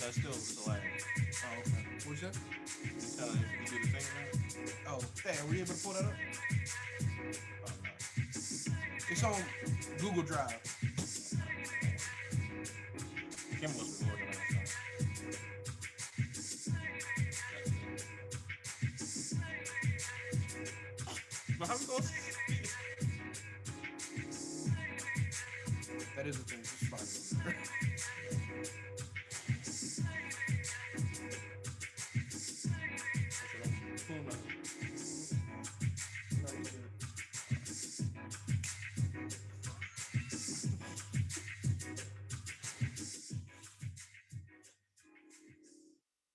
That's still the last. Oh, okay. What's that? Tell if you can do the thing Oh, hey, are we able to pull that up? now. Oh, no. It's on Google Drive. Kim was recording last time. But how we gonna see? That is a thing. Just find it. Cool, man. No, you good.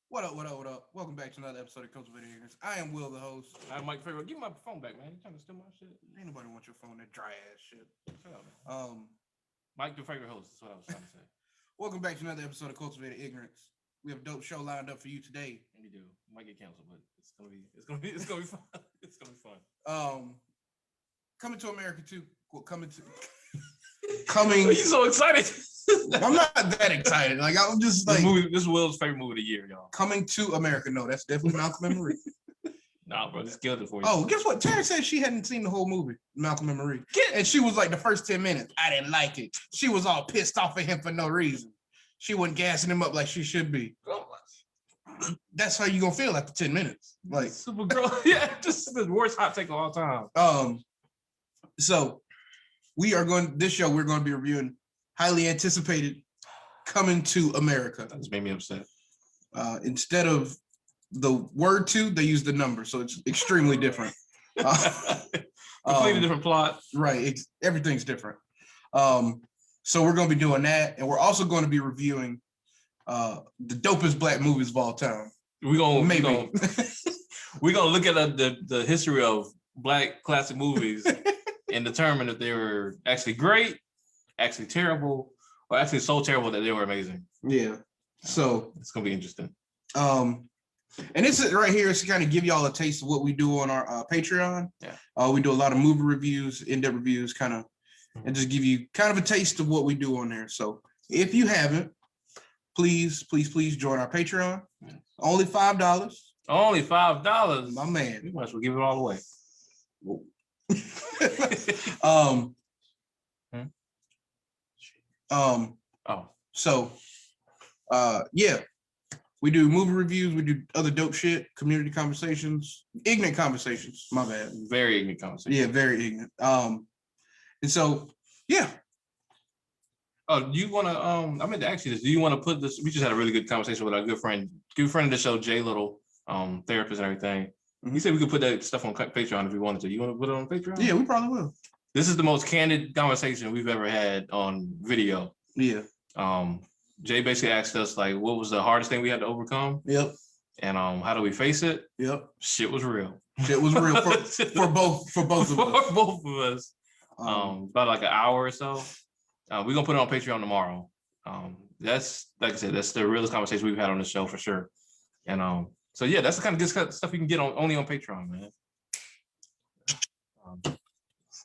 What up, what up, what up? Welcome back to another episode of Cultivated Ignorance. I am Will, the host. I'm Mike Favorite. Give me my phone back, man. You trying to steal my shit? Ain't nobody want your phone, that dry ass shit. Shut up, man. Um, Mike, the favorite host. That's what I was trying to say. Welcome back to another episode of Cultivated Ignorance. We have a dope show lined up for you today. We do. Might get canceled, but it's gonna be fun. It's gonna be fun. Coming to America too. Well, coming. Are you so excited? I'm not that excited. Like I'm just like this is Will's favorite movie of the year, y'all. Coming to America. No, that's definitely Malcolm and Marie. Nah, bro, just killed it for you. Oh, guess what? Terry said she hadn't seen the whole movie, Malcolm and Marie. And she was like the first 10 minutes. I didn't like it. She was all pissed off at him for no reason. She wasn't gassing him up like she should be. That's how you gonna feel after 10 minutes. Like super girl. Yeah, just the worst hot take of all time. So we're going to be reviewing highly anticipated Coming to America. That just made me upset. Instead of the word "to," they use the number, so it's extremely different. Completely different plot. Right, everything's different. So we're going to be doing that, and we're also going to be reviewing the dopest black movies of all time. We're gonna look at the history of black classic movies and determine if they were actually great, actually terrible, or actually so terrible that they were amazing. Yeah. So it's gonna be interesting. And this is right here is to kind of give y'all a taste of what we do on our Patreon. Yeah. We do a lot of movie reviews, in-depth reviews, kind of, and just give you kind of a taste of what we do on there. So if you haven't, please join our Patreon. Yeah. Only $5. Only $5. My man. We might as well give it all away. So yeah, we do movie reviews, we do other dope shit, community conversations, ignorant conversations. My bad. Very ignorant conversations. Yeah, very ignorant. And so yeah. Oh, do you want to? I meant to ask you this. Do you want to put this? We just had a really good conversation with our good friend of the show, Jay Little, therapist and everything. Mm-hmm. He said we could put that stuff on Patreon if we wanted to. You want to put it on Patreon? Yeah, we probably will. This is the most candid conversation we've ever had on video. Yeah. Jay basically asked us like, what was the hardest thing we had to overcome? Yep. And how do we face it? Yep. Shit was real. Shit was real for both of us. For both of us. About like an hour or so. We're gonna put it on Patreon tomorrow. That's like I said, that's the realest conversation we've had on the show for sure. And so yeah, that's the kind of good stuff you can get only on Patreon, man.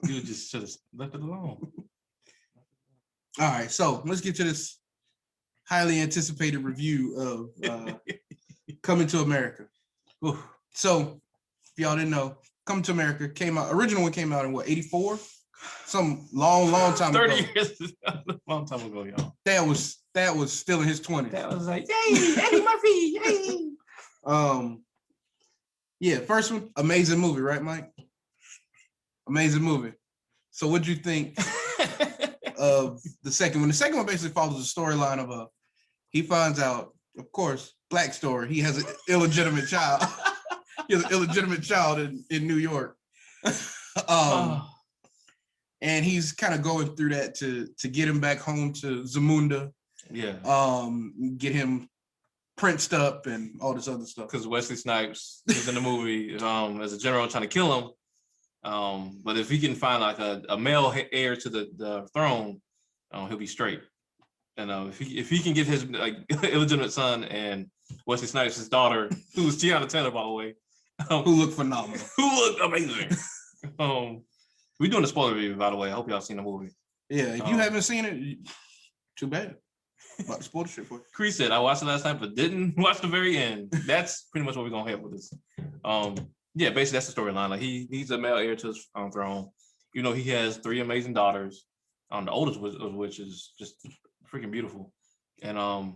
You just should have left it alone. All right, so let's get to this highly anticipated review of Coming to America. So, if y'all didn't know, Coming to America original one came out in what, 84? Some long time 30 ago. 30 years, long time ago, y'all. That was still in his 20s. That was like, yay, Eddie Murphy, yay. Yeah, first one, amazing movie, right, Mike? Amazing movie. So what'd you think of the second one? The second one basically follows the storyline of he finds out, of course, black story. He has an illegitimate child. He has an illegitimate child in New York. And he's kind of going through that to get him back home to Zamunda. Yeah. Get him princed up and all this other stuff. Because Wesley Snipes is in the movie as a general trying to kill him. But if he can find like a male heir to the throne, he'll be straight. And if he can get his like illegitimate son and Wesley Snipes' daughter, who's Tiana Turner, by the way, who looked phenomenal, who looked amazing. We're doing a spoiler review, by the way. I hope y'all seen the movie. Yeah, if you haven't seen it, too bad. About to spoil the shit for you. Cree said, I watched it last night, but didn't watch the very end. That's pretty much what we're gonna have with this. Yeah, basically that's the storyline. Like he's a male heir to his throne. You know, he has 3 amazing daughters. The oldest of which is just freaking beautiful. And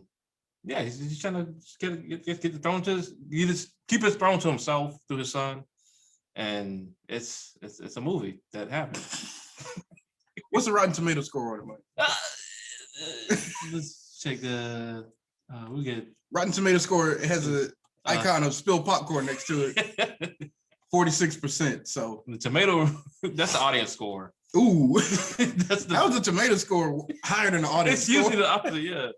yeah, he's trying to get the throne to keep his throne to himself through his son. And it's a movie that happened. What's the Rotten Tomato score on it, Mike? Let's check the. We get Rotten Tomato score. It has a icon of spilled popcorn next to it. 46%. So the tomato. That's the audience score. Ooh, that was the tomato score higher than the audience. It's usually the opposite. Yeah,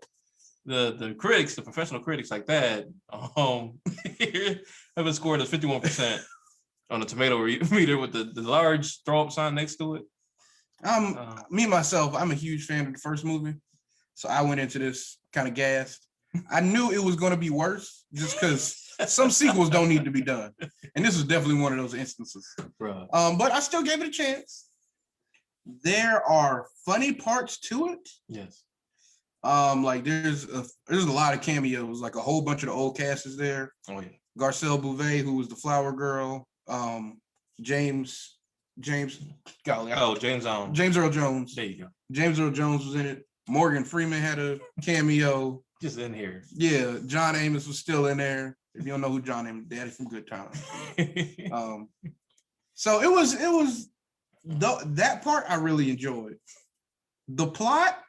the critics, the professional critics like that, have a score that's 51% on the tomato meter with the large throw up sign next to it. Me myself, I'm a huge fan of the first movie, so I went into this kind of gassed. I knew it was going to be worse just because some sequels don't need to be done, and this was definitely one of those instances. Bruh. But I still gave it a chance. There are funny parts to it. Yes. Like there's a lot of cameos. Like a whole bunch of the old cast is there. Oh yeah. Garcelle Bouvet, who was the Flower Girl. James. Golly. James James Earl Jones. There you go. James Earl Jones was in it. Morgan Freeman had a cameo. Just in here. Yeah, John Amos was still in there. If you don't know who John Amos, Daddy from Good Times. So it was that part I really enjoyed. The plot.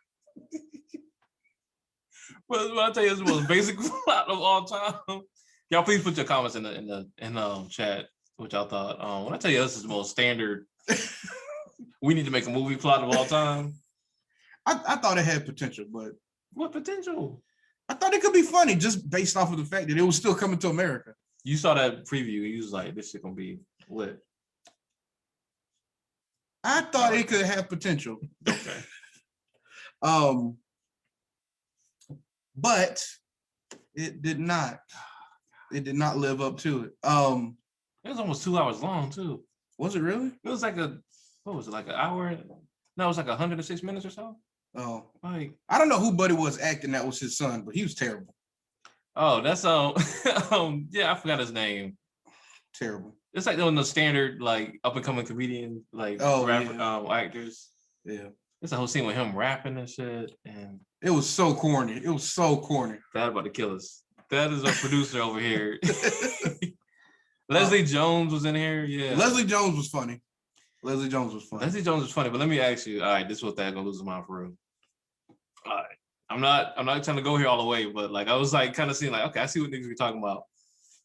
Well, I'll tell you, it's the most basic plot of all time. Y'all please put your comments in the chat, what y'all thought. When I tell you this is the most standard, we need to make a movie plot of all time. I thought it had potential, but what potential? I thought it could be funny just based off of the fact that it was still coming to America. You saw that preview, you was like, this shit gonna be lit. I thought it could have potential. Okay. But it did not. It did not live up to it. It was almost 2 hours long too. Was it really? It was like what was it, like an hour? No, it was like 106 minutes or so. Oh, Like, I don't know who Buddy was acting. That was his son, but he was terrible. oh, that's yeah, I forgot his name. Terrible. It's like one of the standard like up and coming comedian like actors. Yeah. It's a whole scene with him rapping and shit, and it was so corny. It was so corny. That about to kill us. That is our producer over here. Leslie Jones was in here. Yeah. Leslie Jones was funny. Leslie Jones was funny. But let me ask you. All right, this is what that gonna lose his mind for real. All right. I'm not trying to go here all the way, but like I was like kind of seeing like, okay, I see what niggas be talking about.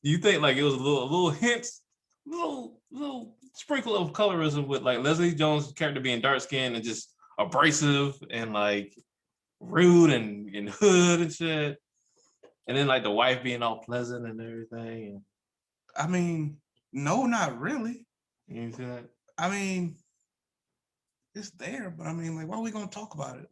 Do you think like it was a little hints, little sprinkle of colorism with like Leslie Jones' character being dark skinned and just abrasive and like rude and hood and shit, and then like the wife being all pleasant and everything. I mean, no, not really. You see that? I mean, it's there, but I mean, like, why are we gonna talk about it?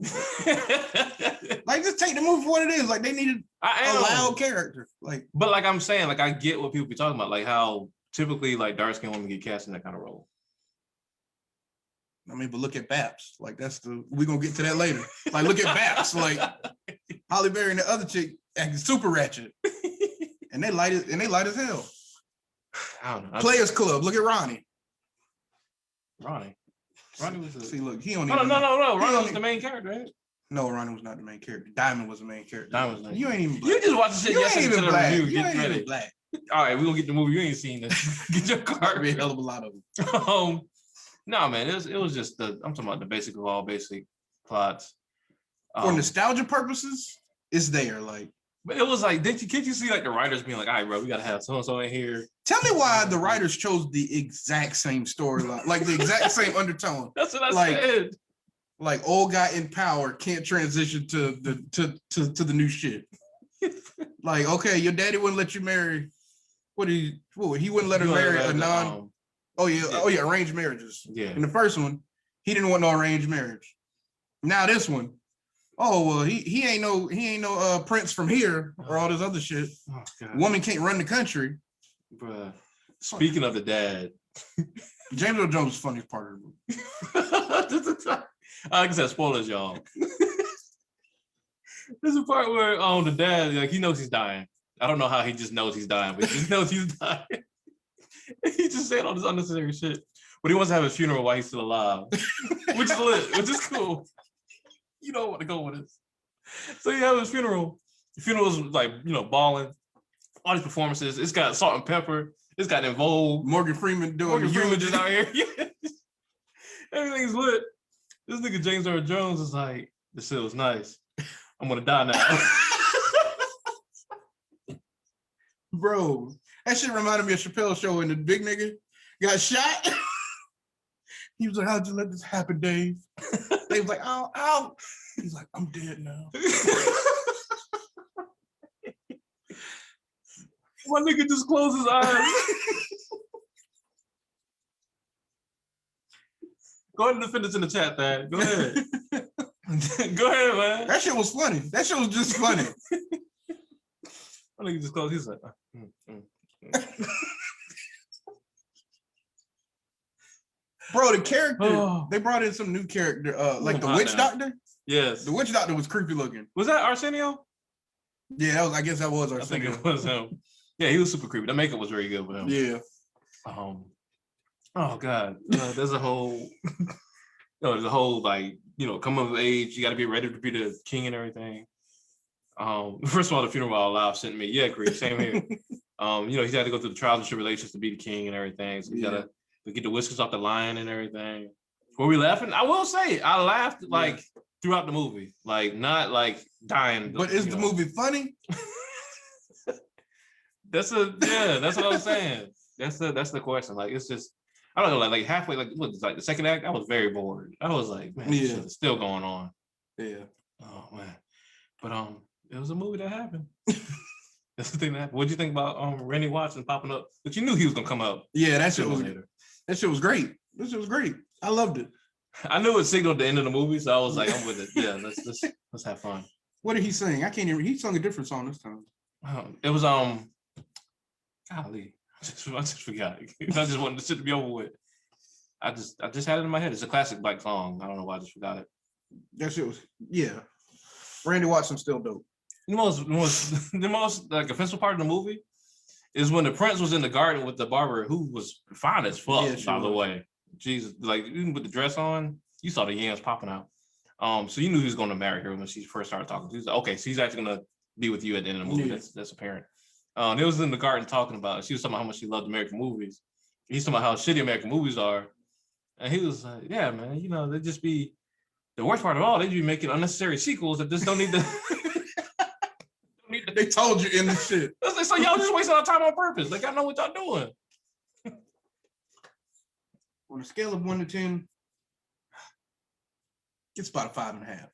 Like, just take the movie for what it is. Like, they needed a loud character. Like, but like I'm saying, like I get what people be talking about, like how typically like dark skinned women get cast in that kind of role. I mean, but look at Baps. Like, we're gonna get to that later. Like, look at Baps. Like, Halle Berry and the other chick acting super ratchet, and they light as hell. I don't know. Players Club. Look at Ronnie. Ronnie was look, he don't no. Ronnie was the main character, right? No, Ronnie was not the main character. Diamond was the main character. Diamond was you ain't even black. You just watched the shit yesterday to the review. You Get ain't ready. even black. All right, we're gonna get the movie. You ain't seen this. Get your card. Be a hell of a lot of them. No, man, it was just I'm talking about the basic of all basic plots. For nostalgia purposes, it's there. Like, but it was like, can't you see like the writers being like, all right, bro, we gotta have so and so in here. Tell me why the writers chose the exact same storyline, like the exact same undertone. That's what I said. Like old guy in power can't transition to the new shit. Like, okay, your daddy wouldn't let you marry. He wouldn't let her marry a non. Arranged marriages. Yeah. In the first one, he didn't want no arranged marriage. Now this one, he ain't no prince from here or all this other shit. Oh, God. Woman can't run the country. Bruh. Speaking of the dad, James Earl Jones is the funniest part of the movie. Like I said, spoilers, y'all. There's a part where the dad, like, he knows he's dying. I don't know how he just knows he's dying, but he just knows he's dying. He just said all this unnecessary shit. But he wants to have his funeral while he's still alive, which is lit, which is cool. You don't want to go with this. So he has his funeral. The funeral is like, balling. All these performances. It's got Salt and Pepper. It's got In Vogue. Morgan Freeman doing Morgan Freeman just out here. Everything's lit. This nigga James Earl Jones is like, this shit was nice. I'm gonna die now. Bro, that shit reminded me of Chappelle's show when the big nigga got shot. He was like, how'd you let this happen, Dave? Dave was like, ow, ow. He's like, I'm dead now. My nigga just closed his eyes. Go ahead and defend this in the chat, Thad. Go ahead. Go ahead, man. That shit was funny. That shit was just funny. My nigga just closed. He's like, Bro, the character, they brought in some new character, like the witch doctor. Yes. The witch doctor was creepy looking. Was that Arsenio? Yeah, I guess that was I Arsenio. think it was him. Yeah, he was super creepy. The makeup was very good with him. Yeah. Oh God. There's a whole like, come of age, you gotta be ready to be the king and everything. First of all, the funeral while alive sent me. Yeah, Chris, same here. He's had to go through the trials and tribulations to be the king and everything. So you gotta get the whiskers off the lion and everything. Were we laughing? I will say I laughed like throughout the movie, like not like dying. But is the movie funny? That's what I'm saying. That's the question. Like, it's just, I don't know, like halfway, like the second act, I was very bored. I was like, man, this shit is still going on. Yeah. Oh man. But it was a movie that happened. That's the thing that happened. What'd you think about Randy Watson popping up? But you knew he was gonna come up. Yeah, that shit was great. This shit was great. I loved it. I knew it signaled the end of the movie, so I was like, I'm with it. Yeah, let's have fun. What did he sing? I can't even. He sung a different song this time. It was golly, I just forgot. I just wanted the shit to be over with. I just had it in my head. It's a classic Black song. I don't know why I just forgot it. That shit was Randy Watson's still dope. The most like offensive part of the movie is when the prince was in the garden with the barber, who was fine as fuck, by the way. Jesus, like even with the dress on, you saw the yams popping out. So you knew he was going to marry her when she first started talking. He was like, okay, so he's actually going to be with you at the end of the movie. Yeah. That's apparent. They was in the garden talking about it. She was talking about how much she loved American movies. He's talking about how shitty American movies are. And he was like, yeah, man, they just be, the worst part of all, they be making unnecessary sequels that just don't need to. They told you in the shit. So y'all just wasting our time on purpose. Like, I know what y'all doing. On a scale of 1 to 10, it's about a 5.5.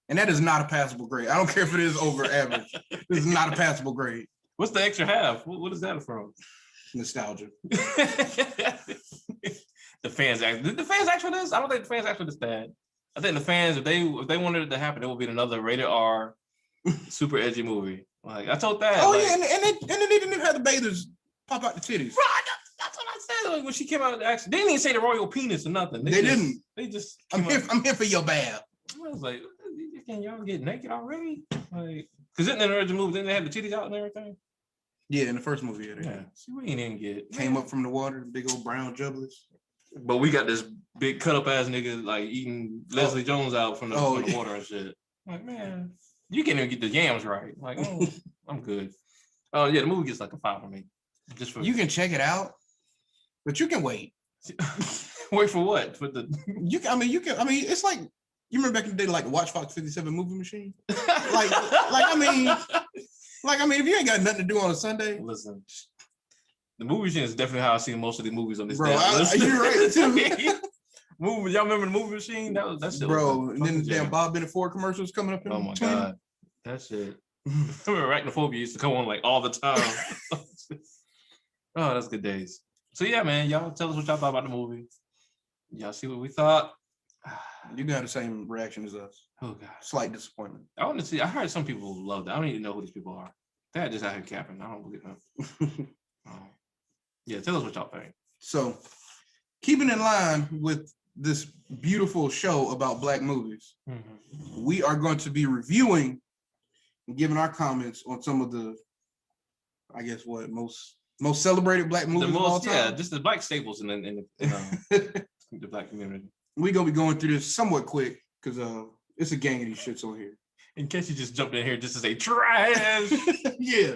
And that is not a passable grade. I don't care if it is over average. This is not a passable grade. What's the extra half? What is that from? Nostalgia. The fans ask for this? I don't think the fans ask for this bad. I think the fans, if they wanted it to happen, it would be another rated R, super edgy movie. Like I told that. Oh yeah, and they didn't even have the bathers pop out the titties. Right, that's what I said. Like when she came out, actually, they didn't even say the royal penis or nothing. They didn't. They just. I'm here for your bath. I was like, can y'all get naked already? Like, because in the original movie, didn't they have the titties out and everything? Yeah, in the first movie, yeah. See, we ain't even get came up from the water, big old brown jublets. But we got this big cut up ass nigga like eating Leslie Jones out from the water and shit. Like, man, you can't even get the yams right. Like, I'm good. Oh yeah, the movie gets like a 5 for me. Just for you can check it out, but you can wait. Wait for what? For the it's like you remember back in the day, like the Watch Fox 57 movie machine. If you ain't got nothing to do on a Sunday, listen. The movie machine is definitely how I see most of the movies on this. Bro, you're right too. Movie, y'all remember the movie machine? That shit. Bro, and then the damn Bob Bennett Ford commercials coming up. Oh my god, that shit. I remember Arachnophobia used to come on like all the time. Oh, that's good days. So yeah, man, y'all tell us what y'all thought about the movie. Y'all see what we thought. You got the same reaction as us. Oh god, slight disappointment. I want to see. I heard some people loved it. I don't even know who these people are. They're just out here capping. I don't believe them. Yeah, tell us what y'all think. So, keeping in line with this beautiful show about Black movies. Mm-hmm. We are going to be reviewing and giving our comments on some of the, I guess, most celebrated Black movies of all time. Yeah, just the Black staples in the Black community. We're gonna be going through this somewhat quick because it's a gang of these shits on here. In case you just jumped in here just to say trash. Yeah.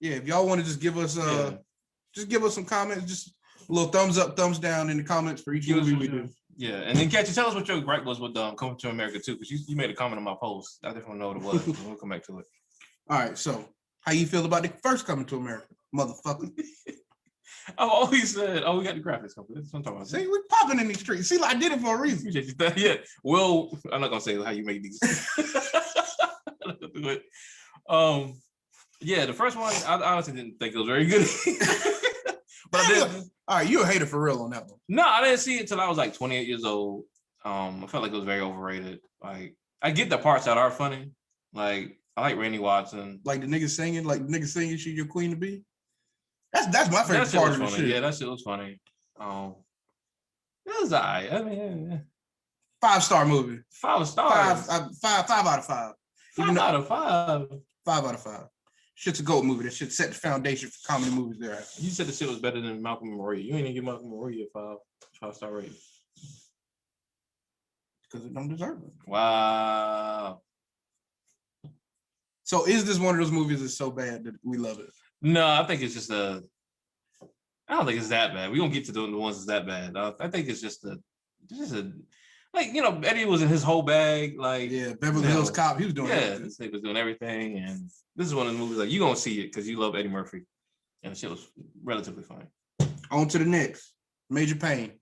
If y'all want to just give us some comments, just a little thumbs up, thumbs down in the comments for each movie we do. Yeah, and then Catchy, tell us what your gripe was with Coming to America too, because you made a comment on my post. I definitely know what it was. We'll come back to it. All right, so how you feel about the first Coming to America, motherfucker? I've always said, we got the graphics company. That's what I'm talking about. See, we're popping in these streets. See, I did it for a reason. Appreciate you. Yeah. Well, I'm not gonna say how you made these. Yeah, the first one, I honestly didn't think it was very good. But all right, you a hater for real on that one. No, I didn't see it until I was like 28 years old. I felt like it was very overrated. Like, I get the parts that are funny. Like, I like Randy Watson. Like the niggas singing "She's Your Queen to Be." That's my favorite part of the shit. Yeah, that shit was funny. It was alright. I mean, 5-star movie. 5 stars. 5 out of 5. 5 out of 5. 5 out of 5. Shit's a GOAT movie. That shit set the foundation for comedy movies there. You said the shit was better than Malcolm and Marie. You ain't even give Malcolm and Marie a 5-star rating. Because it don't deserve it. Wow. So is this one of those movies that's so bad that we love it? No, I think it's just I don't think it's that bad. We don't get to the ones that's that bad. I think it's just like, you know, Eddie was in his whole bag. Like, yeah, Beverly Hills Cop, he was doing everything. This nigga was doing everything. And this is one of the movies, like, you gonna see it because you love Eddie Murphy. And the shit was relatively funny. On to the next. Major Payne.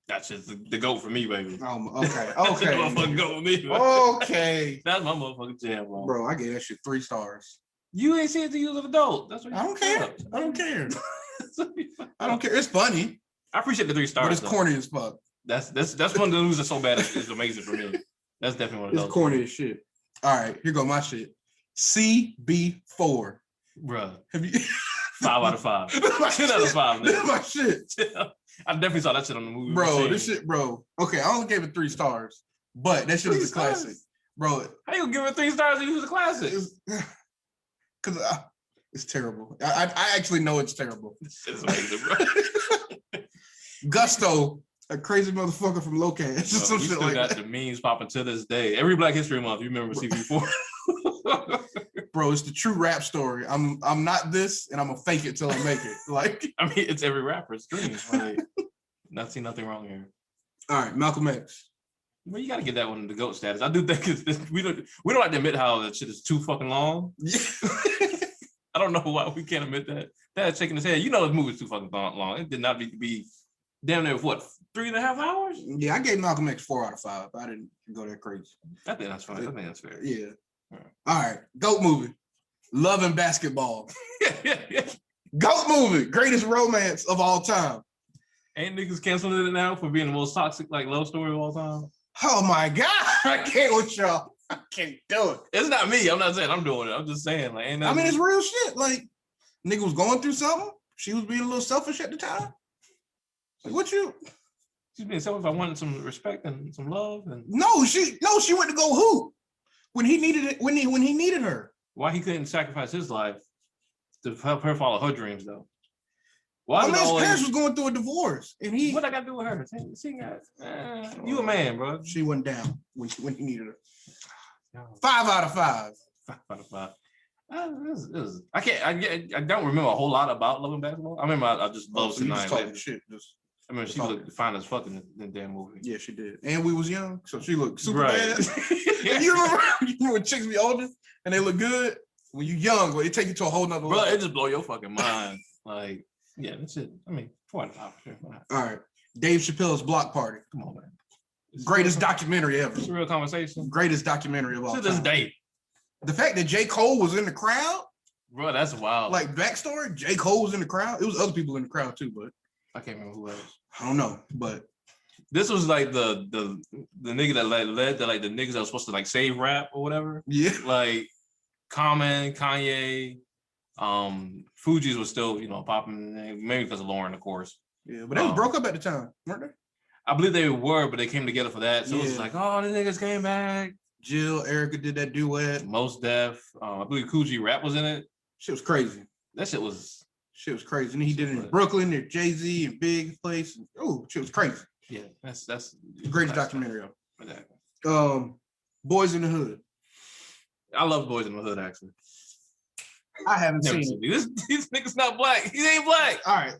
That's just the GOAT for me, baby. Oh, okay. That's the motherfucking GOAT for me. Okay. That's my motherfucking jam, bro. I gave that shit 3 stars. You ain't seen it till you was an adult. That's what I don't care. I don't care. I don't care. It's funny. I appreciate the 3 stars. But it's corny as fuck. That's one of the movies that's so bad it's amazing for me. That's definitely one of those. It's corny as shit. All right, here go my shit. CB4. Bruh. Have you 5 out of 5. 10 out of 5. This is my shit. I definitely saw that shit on the movie. Bro, this shit, bro. Okay, I only gave it 3 stars, but that shit is a classic. Bro. How you give it 3 stars if it was a classic? Because it's terrible. I actually know it's terrible. This shit is amazing, bro. Gusto, a crazy motherfucker from Locast. Some shit like that. The memes popping to this day. Every Black History Month, you remember CB4. Bro, it's the true rap story. I'm not this, and I'm gonna fake it till I make it. Like, I mean, it's every rapper's dream. Like, not see nothing wrong here. All right, Malcolm X. Well, you got to get that one the GOAT status. I do think we don't like to admit how that shit is too fucking long. I don't know why we can't admit that. Dad's shaking his head. You know this movie's too fucking long. It did not need to be damn near what, 3.5 hours? Yeah, I gave Malcolm X 4 out of 5. I didn't go that crazy. I think that's fine. I think that's fair. Yeah. All right, GOAT movie. Love and Basketball. GOAT movie. Greatest romance of all time. Ain't niggas canceling it now for being the most toxic like love story of all time? Oh my God. I can't with y'all. I can't do it. It's not me. I'm not saying I'm doing it. I'm just saying, like, ain't I mean, it's real shit. Like, nigga was going through something. She was being a little selfish at the time. Like, what you? She's being selfish. I wanted some respect and some love. And no, she went to go hoop when he needed it. When he needed her. Why he couldn't sacrifice his life to help her follow her dreams though? Why? I mean, his parents was going through a divorce, and he. What I got to do with her? She got. You a man, bro. She went down when he needed her. 5 out of 5. 5 out of 5. I don't remember a whole lot about Love and Basketball. I remember I just loved Tonight. Shit. I mean, she looked fine as fuck in the damn movie. Yeah, she did. And we was young, so she looked super right. bad. you remember when chicks be older and they look good? When you young, well, it take you to a whole nother level. Bro, it just blow your fucking mind. Like, yeah, that's it. I mean, 4 out of 5. Sure. All right. Dave Chappelle's Block Party. Come on, man. Greatest documentary ever. It's a real conversation. Greatest documentary of all time. To this day. The fact that J. Cole was in the crowd. Bro, that's wild. Like, backstory, J. Cole was in the crowd. It was other people in the crowd too, but I can't remember who else. I don't know, but this was like the nigga that led to like the niggas that was supposed to like save rap or whatever. Yeah. Like Common, Kanye, Fugees was still, popping, maybe because of Lauren, of course. Yeah, but they was broke up at the time, weren't they? I believe they were, but they came together for that. So it was Yeah. like, oh, the niggas came back. Jill, Erica did that duet. Most Def. I believe Cool G Rap was in it. Shit was crazy. That shit was crazy. And he did it in Brooklyn, near Jay-Z and Big place. Oh, shit was crazy. Yeah, that's the greatest documentary of. Exactly. Boys in the Hood. I love Boys in the Hood, actually. I haven't seen it. This nigga's not black. He ain't black. All right.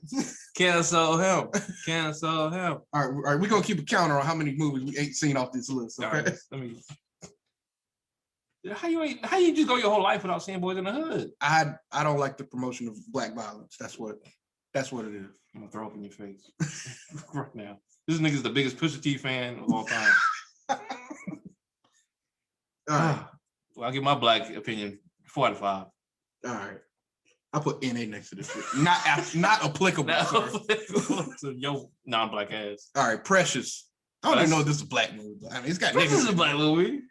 Cancel him. Cancel him. All right. We're gonna keep a counter on how many movies we ain't seen off this list. Okay. All right, let me. How you just go your whole life without seeing Boys in the Hood? I don't like the promotion of black violence. That's what it is. I'm gonna throw up in your face right now. This nigga's the biggest Pusha T fan of all time. All right. Well, I'll give my black opinion 4 out of 5. All right. I put NA next to this shit. Not applicable. To your non-black ass. All right, Precious. I don't even know if this is a black movie, but I mean, it's got Precious niggas. is a black movie.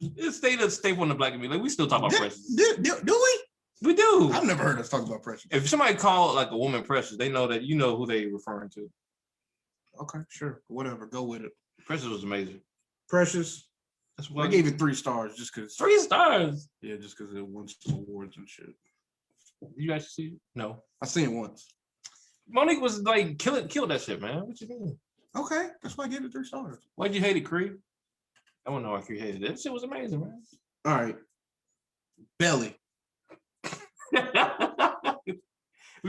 It's stay on the black community. Like, we still talk about Precious. Do we? We do. I've never heard us talk about Precious. If somebody call like a woman Precious, they know that you know who they referring to. Okay, sure. Whatever. Go with it. Precious was amazing. Precious. That's what I gave it 3 stars just because. 3 stars. Yeah, just because it won some awards and shit. You actually see it? No. I seen it once. Monique was like killed that shit, man. What you mean? Okay, that's why I gave it 3 stars. Why'd you hate it, Cree? I don't know why Cree hated it. That shit was amazing, man. All right. Belly. We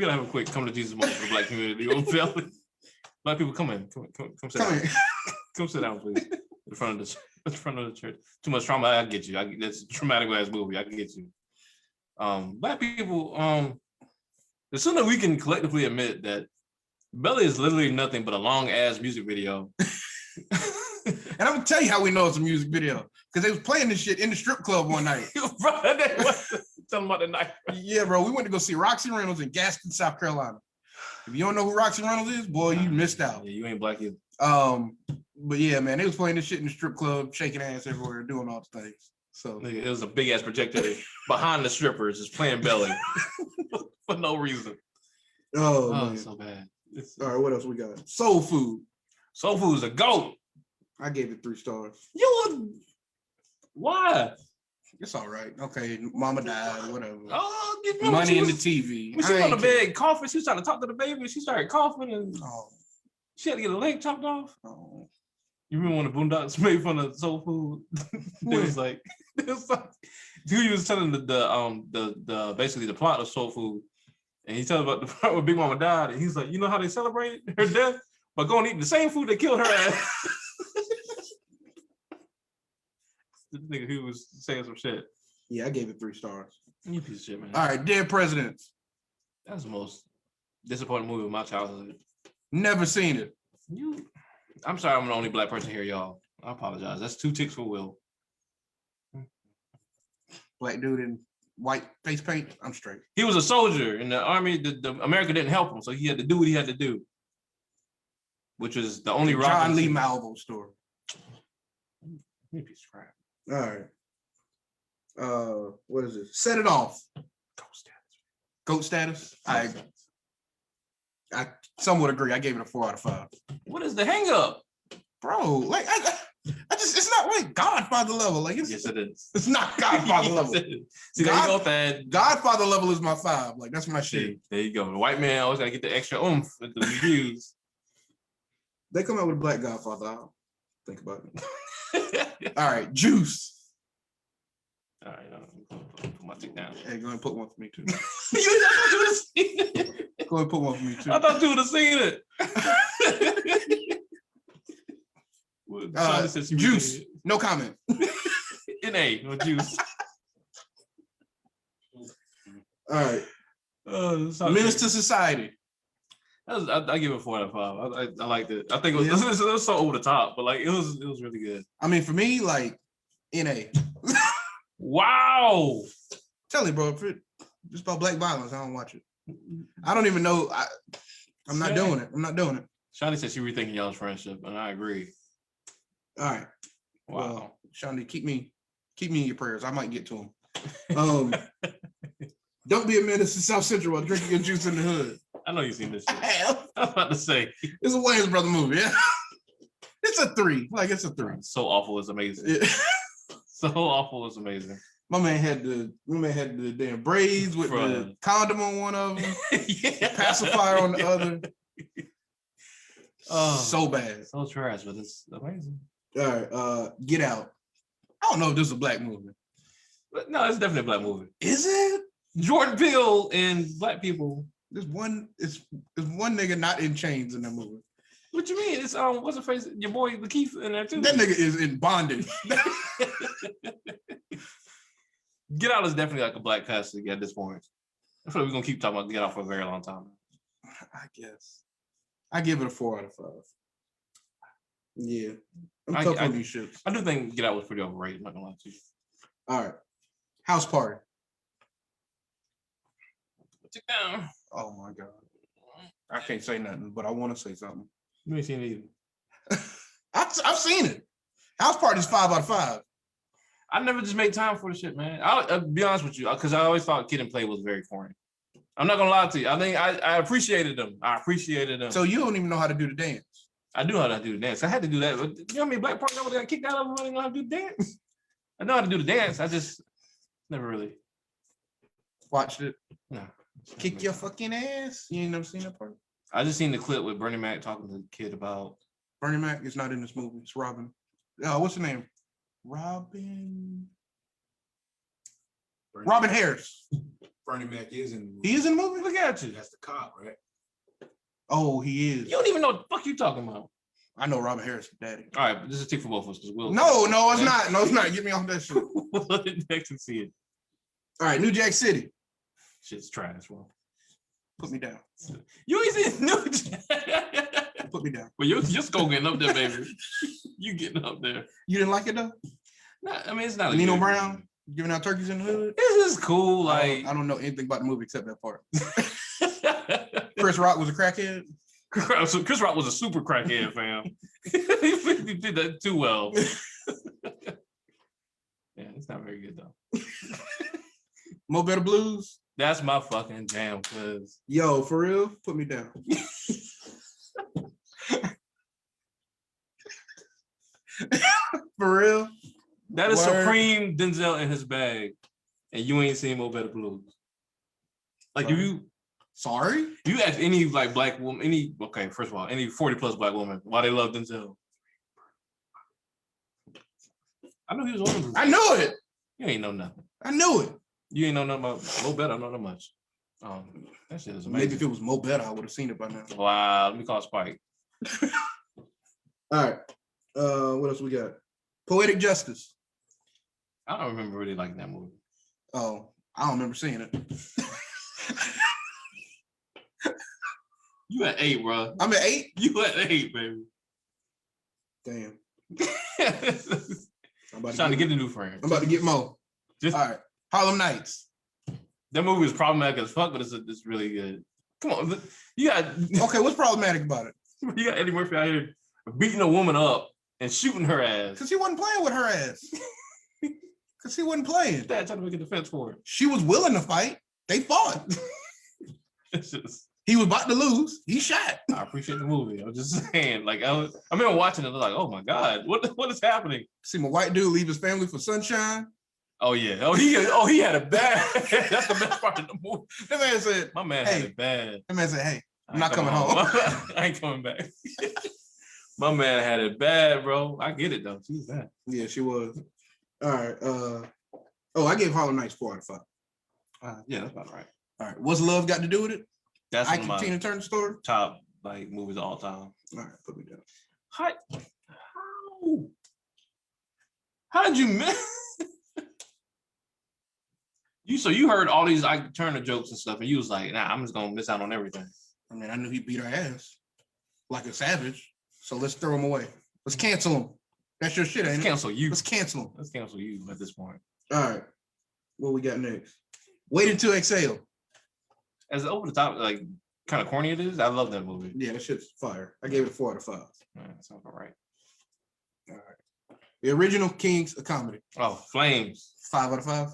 gotta have a quick come to Jesus moment for the black community. Belly. Black people, come in. Come sit down. Come sit down, please. In front of the church. Too much trauma. I get you. That's a traumatic ass movie. I can get you. Black people. The sooner we can collectively admit that Belly is literally nothing but a long ass music video. And I'm gonna tell you how we know it's a music video because they was playing this shit in the strip club one night. Bro, tell them about the night. Yeah, bro. We went to go see Roxy Reynolds in Gaston, South Carolina. If you don't know who Roxy Reynolds is, boy, you missed out. Yeah, you ain't black either. But yeah, man, they was playing this shit in the strip club, shaking ass everywhere, doing all the things. So it was a big ass projector behind the strippers, just playing Belly for no reason. Oh man. So bad. All right, what else we got? Soul Food. Soul Food's a GOAT. I gave it 3 stars. Why? It's all right. Okay, mama died, whatever. Oh, money in the TV. When she was on the bed coughing, she was trying to talk to the baby. She started coughing and she had to get a leg chopped off. Oh. You remember when the Boondocks made fun of Soul Food? It was like he was telling the basically the plot of Soul Food, and he told about the part where Big Mama died, and he's like, you know how they celebrated her death? By going eating the same food that killed her ass. This nigga, he was saying some shit. Yeah, I gave it 3 stars. You piece of shit, man. All right, Dead Presidents. That's the most disappointing movie of my childhood. Never seen it. I'm sorry, I'm the only black person here, y'all. I apologize. That's 2 ticks for Will. Black dude in white face paint. I'm straight. He was a soldier in the army. The America didn't help him, so he had to do what he had to do, which is the only John Lee Malvo story. You piece of crap. All right. What is it? Set It Off. Goat status. I somewhat agree. I gave it a 4 out of 5. What is the hang up? Bro, like I just it's not like Godfather level. Like yes, it is. It's not Godfather level. See, there you go, Thad. Godfather level is my 5. Like that's my shit. There you go. The white man always gotta get the extra oomph with the reviews. They come out with a black Godfather. I'll think about it. All right, Juice. All right, put my tick down. Hey, go ahead and put one for me too. I thought you would have seen it. Go ahead and put one for me too. I thought you would have seen it. Juice. No comment. NA, no juice. All right. Menace to Society. I give it 4 out of 5. I liked it. I think it was so over the top, but like it was really good. I mean, for me, like NA. Wow. Tell you, bro, if it's about black violence, I don't watch it. I don't even know. I'm not doing it. I'm not doing it. Shawty said she rethinking y'all's friendship, and I agree. All right. Wow. Well, Shawty, keep me in your prayers. I might get to him. Don't be a menace to South Central while drinking your juice in the hood. I know you've seen this shit. I was about to say. It's a Wayans brother movie, yeah? It's a 3. Like it's a 3. So awful is amazing. Yeah. So awful is amazing. My man had the damn braids with the condom on one of them, the pacifier on the other. Oh, so bad. So trash, but it's amazing. All right, Get Out. I don't know if this is a black movie. But no, it's definitely a black movie. Is it? Jordan Peele and black people. There's one nigga not in chains in that movie. What you mean? It's what's the face? Your boy Lakeith in there too. That nigga is in bondage. Get Out is definitely like a black classic at this point. I feel like we're gonna keep talking about Get Out for a very long time. I guess. I give it a 4 out of 5. Yeah. I'm tough on these shits. I do think Get Out was pretty overrated, I'm not gonna lie to you. All right. House Party. Put it down. Oh my God. I can't say nothing, but I want to say something. You ain't seen it either. I've seen it. House Party is 5 out of 5. I never just made time for the shit, man. I'll be honest with you, because I always thought Kid and Play was very corny. I'm not gonna lie to you. I think I appreciated them. So you don't even know how to do the dance. I do know how to do the dance. I had to do that. But you know how many black partners that got kicked out of them? I didn't know how to do the dance. I know how to do the dance. I just never really watched it. No. Kick your fucking ass. You ain't never seen that part? I just seen the clip with Bernie Mac talking to the kid about. Bernie Mac is not in this movie. It's Robin. What's the name? Robin Harris. Bernie Mac is in the movie. He is in the movie? Look at you. That's the cop, right? Oh, he is. You don't even know what the fuck you talking about. I know Robin Harris, daddy. All right, but this is a tick for both of us. No, it's not. No, it's not. Get me off that shit. We'll let it next and see it. All right, New Jack City. Shit's trash, bro. Put me down. You ain't seen New Jack. Put me down. Well, you're skull getting up there, baby. You getting up there. You didn't like it though? Nah, I mean, it's not. Nino Brown giving out turkeys in the hood. This is cool. Like I don't know anything about the movie except that part. Chris Rock was a crackhead. Chris Rock was a super crackhead, fam. He did that too well. Yeah, it's not very good though. Mo Better Blues. That's my fucking jam, cuz. Yo, for real? Put me down. For real? That is Supreme Denzel in his bag. And you ain't seen Mo Better Blues. Like, Sorry? You ask any like black woman, first of all, any 40+ black woman why they love Denzel. I know he was one of them. I knew it. You ain't know nothing. I knew it. You ain't know nothing about Mo Better. I know that much. That shit is amazing. Maybe if it was Mo Better, I would have seen it by now. Wow, let me call Spike. All right. What else we got? Poetic Justice. I don't remember really liking that movie. Oh, I don't remember seeing it. You at 8, bro. I'm at 8? You at 8, baby. Damn. I'm trying to get a new friend. I'm about to get Mo. All right. Harlem Nights. That movie is problematic as fuck, but it's really good. Come on. You got Okay, what's problematic about it? You got Eddie Murphy out here beating a woman up and shooting her ass. Because he wasn't playing with her ass. Because he wasn't playing. Dad trying to make a defense for it. She was willing to fight. They fought. It's just, he was about to lose. He shot. I appreciate the movie. I'm just saying, like, I remember watching it, like, oh my God, what is happening? See my white dude leave his family for sunshine. Oh yeah. He had it bad. That's the best part of the movie. That man said, my man had it bad. That man said, hey, I'm not coming home. I ain't coming back. My man had it bad, bro. I get it though. She was bad. Yeah, she was. All right. I gave Harlem Nights 4 out of 5. Yeah, that's about right. All right. What's Love got to do with it? That's I Can Tina Turner story. Top like movies of all time. All right, put me down. How did you miss? You heard all these Ike Turner jokes and stuff, and you was like, nah, I'm just gonna miss out on everything. I mean, I knew he beat her ass like a savage. So let's throw him away. Let's cancel him. That's your shit, ain't it? Cancel you. Let's cancel him. Let's cancel you at this point. All right. What we got next? Waiting to Exhale. As over the top, like kind of corny it is, I love that movie. Yeah, that shit's fire. I gave it a 4 out of 5. That sounds all right. All right. The Original Kings of Comedy. Oh, Flames. 5 out of 5.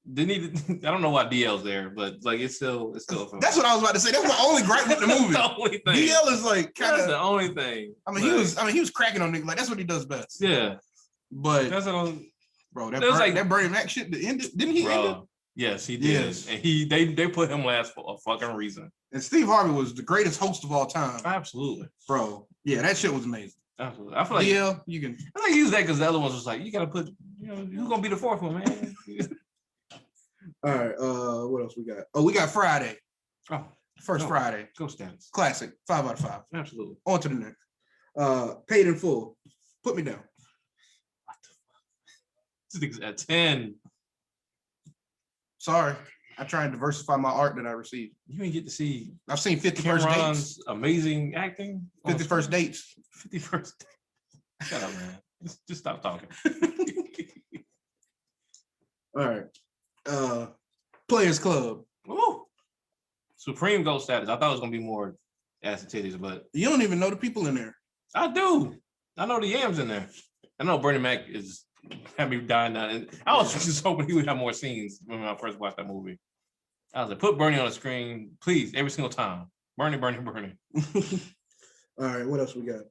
they need. I don't know why DL's there, but like it's still a film. That's what I was about to say. That's my only gripe with the movie. the only thing. DL is like kind That's of the only thing. I mean, he was cracking on niggas. Like that's what he does best. Yeah, but that's what bro, that Bernie Mac shit ended. Didn't he end it? Yes, he did. Yes. And they put him last for a fucking reason. And Steve Harvey was the greatest host of all time. Absolutely. Bro. Yeah, that shit was amazing. Absolutely. I feel like you can. I think he used that because the other ones was like, you gotta put, who's gonna be the fourth one, man? All right. What else we got? Oh, we got Friday. Oh, First Friday. Go status. Classic. 5 out of 5. Absolutely. On to the next. Paid in Full. Put me down. What the fuck? This thing's at 10. Sorry. I try and diversify my art that I received. You didn't get to see I've seen 50 First Dates. Cameron's amazing acting. 50 First Dates. 50 First Dates. Shut up, man. Just stop talking. All right. Players Club. Ooh. Supreme Gold status. I thought it was gonna be more ass and titties, but You don't even know the people in there. I do. I know the yams in there. I know Bernie Mac had me dying down. And I was just hoping he would have more scenes when I first watched that movie. I was like, put Bernie on the screen, please, every single time. Bernie. All right, what else we got?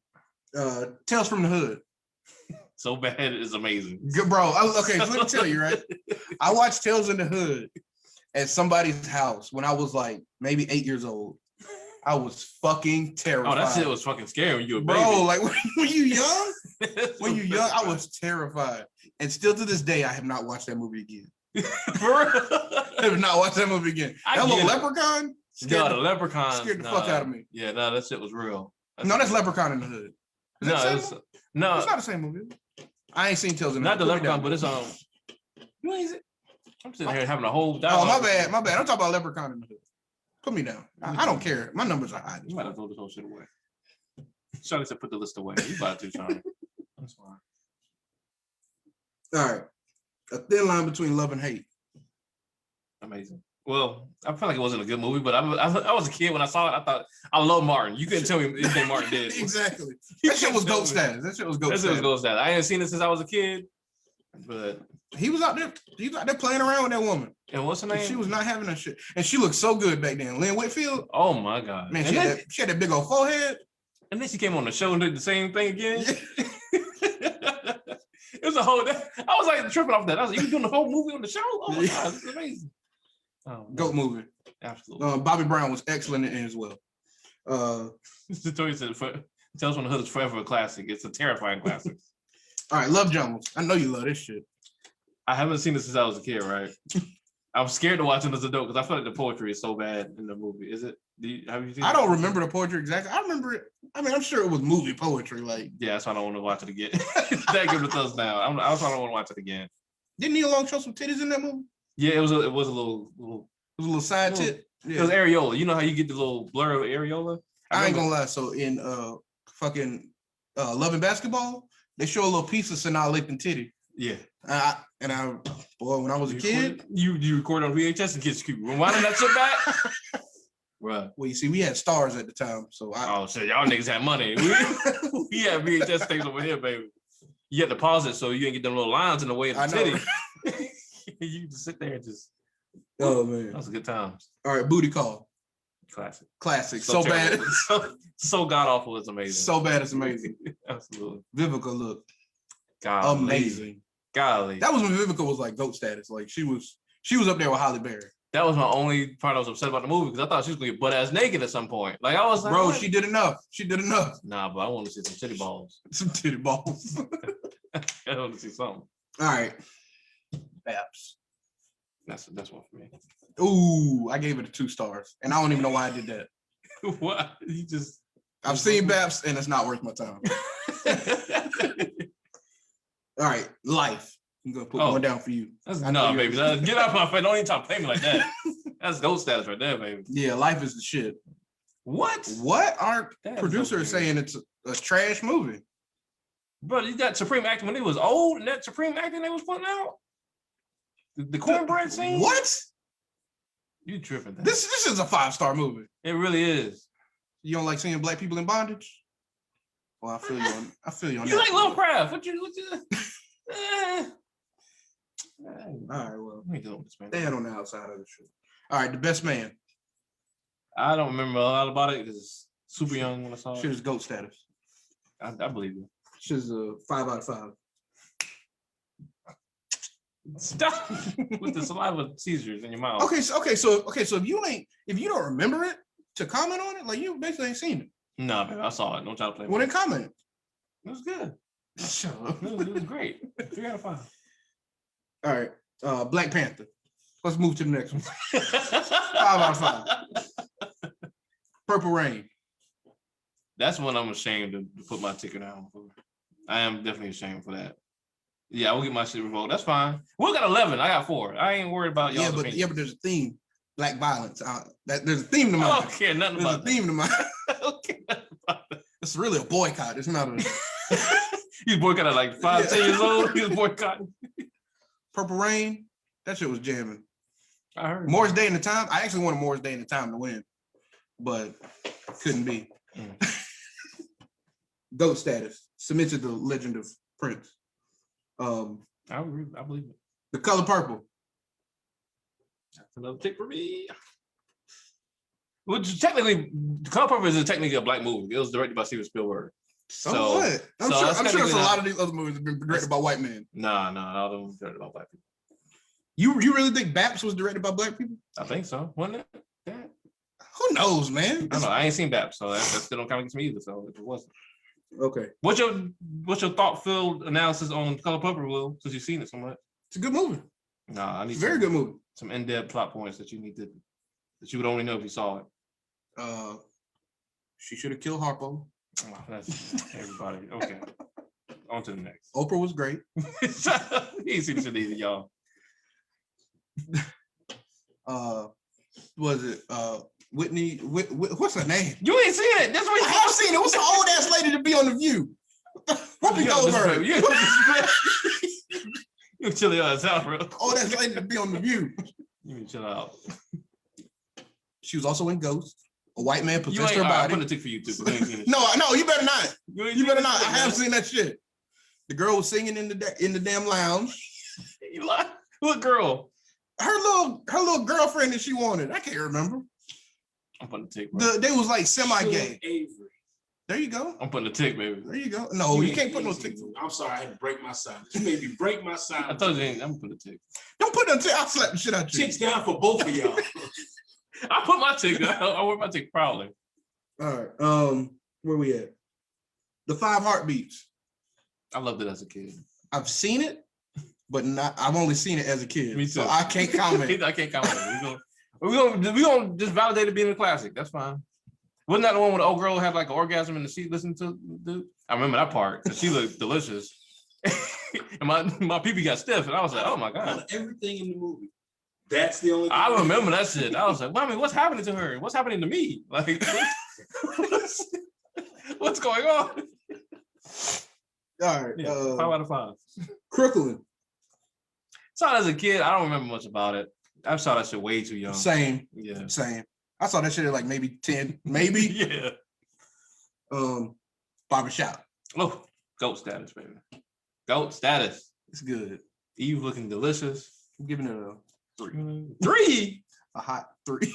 Tales from the Hood. So bad it's amazing. Good, bro. Okay, so let me tell you, right? I watched Tales in the Hood at somebody's house when I was like maybe 8 years old. I was fucking terrified. Oh, that shit was fucking scary when you were a baby. Bro, like when you young, I was terrified. And still to this day, I have not watched that movie again. I have not watched that movie again. That little leprechaun? No, the leprechaun scared the fuck out of me. Yeah, no, that shit was real. That's Leprechaun in the Hood. It's not the same movie. I ain't seen Tales in the Hood. Not the leprechaun, but it's you ain't. I'm sitting here having a whole. Oh, my bad. I'm talking about Leprechaun in the Hood. Put me down. I don't care. My numbers are high. You might have throw this whole shit away. Charlie said, "Put the list away." You about to, Charlie. That's fine. All right. A thin line between love and hate. Amazing. Well, I feel like it wasn't a good movie, but I was a kid when I saw it. I thought I love Martin. You couldn't tell me anything Martin did. Exactly. That shit was GOAT status. That shit was GOAT status. I ain't seen it since I was a kid, but he was out there. He was out there playing around with that woman. And what's her name? And she was not having that shit. And she looked so good back then. Lynn Whitfield. Oh my god, man! She had that big old forehead. And then she came on the show and did the same thing again. Yeah. It was a whole. I was like tripping off that. I was like, "You doing the whole movie on the show? Oh my god, this is amazing." Oh, GOAT movie. Absolutely. Bobby Brown was excellent in it as well. Mr. Toy said, "Tales from the Hood is forever a classic. It's a terrifying classic." All right, Love Jones. I know you love this shit. I haven't seen this since I was a kid, right? I'm scared to watch it as an adult because I feel like the poetry is so bad in the movie. Is it? Have you seen it? I don't remember the poetry exactly. I remember it. I mean, I'm sure it was movie poetry. Like, yeah, that's why I don't want to watch it again. That gives it a thumbs down. That's why I don't want to watch it again. Didn't Neil Long show some titties in that movie? Yeah, it was a little. It was a little side tit. Yeah. It was areola. You know how you get the little blur of areola? I ain't gonna lie. So in fucking Love and Basketball, they show a little piece of Sanaa Lathan titty. Yeah. Boy, when I was a kid, you recorded on VHS and kids keep rewinding that shit back. Right. Well, you see, we had stars at the time, so oh shit, y'all niggas had money. We had VHS things over here, baby. You had to pause it so you didn't get them little lines in the way of the titty. You just sit there and just. Oh man, that was a good time. All right, Booty Call. Classic. So bad. so god awful. It's amazing. So bad. It's amazing. Absolutely. Vivica looked amazing. Golly. That was when Vivica was like GOAT status. Like she was up there with Halle Berry. That was my only part I was upset about the movie because I thought she was gonna get butt ass naked at some point. Like I was like, bro, she did enough. Nah, but I want to see some titty balls. Some titty balls. I want to see something. All right. Babs. That's one for me. Ooh, I gave it 2 stars. And I don't even know why I did that. What? I've seen Babs and it's not worth my time. All right, Life. I'm gonna put one down for you. No, baby. Get out of my face. Don't even try to play me like that. That's GOAT status right there, baby. Yeah, Life is the shit. What? Our producer is saying it's a trash movie. Bro, you got Supreme acting when he was old, and that Supreme acting they was putting out. The cornbread scene. What? You tripping? This is a 5-star movie. It really is. You don't like seeing black people in bondage? Well, I feel you on You that. like Lovecraft? What you All right, well, Let me go with this, man. stand on the outside of the shit. All right, The Best Man. I don't remember a lot about it because it's super young when I saw Shit it. is GOAT status. I believe you. Shit is a 5 out of 5. Stop with the saliva seizures in your mouth. Okay, so if you don't remember it to comment on it, like you basically ain't seen it. No, baby, I saw it. Don't try to play. Well, then comment. It was good. Shut up. It was great. 3 out of 5. All right, Black Panther. Let's move to the next one. 5 out of 5. Purple Rain. That's one I'm ashamed to put my ticket down for. I am definitely ashamed for that. Yeah, I will get my shit revoked. That's fine. We got 11. I got 4. I ain't worried about y'all. Yeah, but there's a theme. Black violence. There's a theme to mine. I don't care nothing There's about a theme to mine. I don't care nothing about that. It's really a boycott. It's not a He was boycotted at like 5, 10 years old. He was boycotting. Purple Rain. That shit was jamming. I heard. Morris Day and the Time. I actually wanted Morris Day and the Time to win, but couldn't be. GOAT status. Submit to the Legend of Prince. I believe it. The Color Purple. That's another tick for me. Which technically, The Color Purple is technically a black movie. It was directed by Steven Spielberg. So what? I'm sure there's a lot of these other movies that have been directed by white men. Nah, all of them directed by black people. You really think Baps was directed by black people? I think so. Wasn't it? Yeah. Who knows, man? I don't know. I ain't seen BAP, so that still don't count against me either. So if it wasn't. Okay. What's your thought-filled analysis on Color Purple, Will? Since you've seen it so much. It's a good movie. Nah, I need It's a very good movie. some in-depth plot points that you would only know if you saw it. She should have killed Harpo. Oh, that's everybody. Okay. On to the next. Oprah was great. He ain't seen this shit either, y'all. Was it Whitney? What's her name? You ain't seen it. That's what I have seen it. What's the old ass lady to be on The View? Whoopi Goldberg. You chill your ass out, bro. Old ass lady to be on The View. You need to chill out. She was also in Ghost. A white man You possessed ain't. her I'm body. putting a tick for you too. But you ain't seen it. No, you better not. You better not. I have seen. seen that shit. The girl was singing in the damn lounge. You lie. What girl? Her little girlfriend that she wanted. I can't remember. I'm putting a tick, bro. They was like semi-gay. Avery. There you go. I'm putting a tick, baby. There you go. No, you can't put no tick. I'm sorry, I had to break my silence. You made me break my silence. I told you I'm putting a tick. Don't put no tick. I'll slap the shit out you. Chicks down for both of y'all. I put my tick. I wear my tick proudly. All right. Where we at? The 5 Heartbeats. I loved it as a kid. I've seen it, but I've only seen it as a kid. Me too. So I can't comment. I can't comment. We're gonna just validate it being a classic. That's fine. Wasn't that the one where the old girl had like an orgasm in the seat listening to the dude? I remember that part because she looked delicious. And my pee-pee got stiff, and I was like, oh my God. Everything in the movie. That's the only thing. I remember that shit. I was like, Mommy, what's happening to her? What's happening to me? Like, what's going on? All right. Yeah, 5 out of 5. Crooklyn. Saw it as a kid. I don't remember much about it. I saw that shit way too young. Same. Yeah. Same. I saw that shit at like maybe 10, maybe. Yeah. Barbershop. Oh, GOAT status, baby. GOAT status. It's good. Eve looking delicious. I'm giving it a 3. 3? A hot 3.